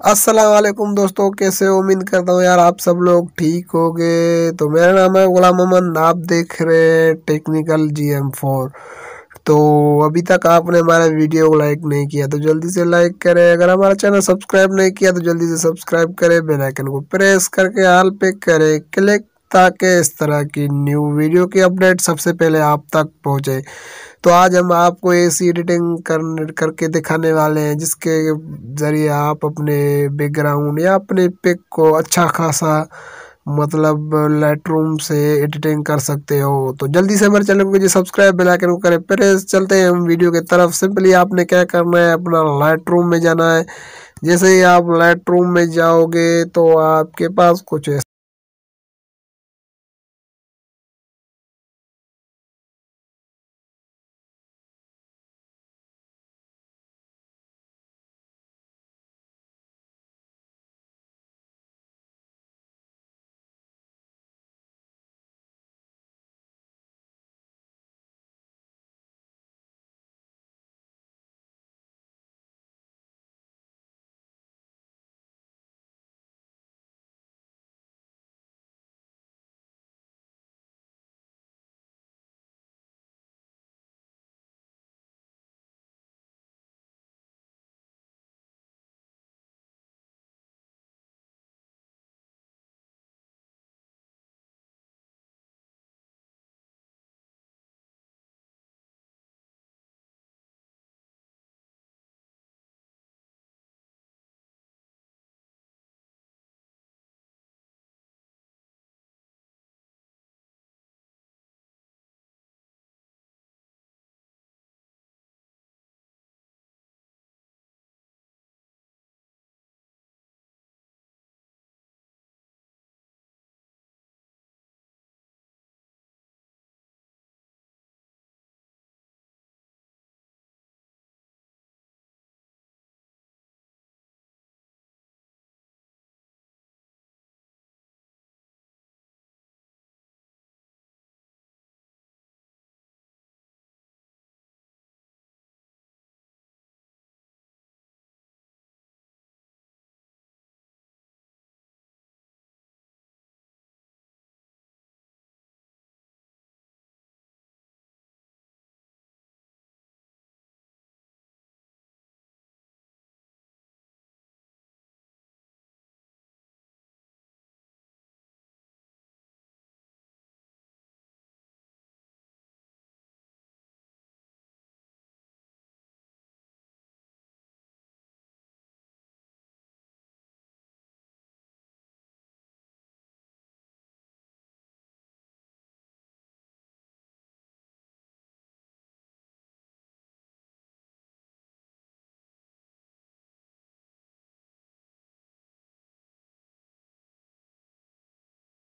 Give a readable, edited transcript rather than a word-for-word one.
अस्सलाम वालेकुम दोस्तों, कैसे हो? उम्मीद करता हूँ यार आप सब लोग ठीक होगे। तो मेरा नाम है गुलाम मोहम्मद, आप देख रहे हैं टेक्निकल GM4। तो अभी तक आपने हमारे वीडियो को लाइक नहीं किया तो जल्दी से लाइक करें। अगर हमारा चैनल सब्सक्राइब नहीं किया तो जल्दी से सब्सक्राइब करें, बेल आइकन को प्रेस करके ऑल पे करें क्लिक, ताकि इस तरह की न्यू वीडियो की अपडेट सबसे पहले आप तक पहुंचे। तो आज हम आपको ऐसी एडिटिंग करके दिखाने वाले हैं जिसके ज़रिए आप अपने बैकग्राउंड या अपने पिक को अच्छा खासा मतलब लाइट रूम से एडिटिंग कर सकते हो। तो जल्दी से हमारे चैनल को सब्सक्राइब, बेल आइकन को करें प्रेस। चलते हैं हम वीडियो की तरफ। सिंपली आपने क्या करना है, अपना लाइट रूम में जाना है। जैसे ही आप लाइट रूम में जाओगे तो आपके पास कुछ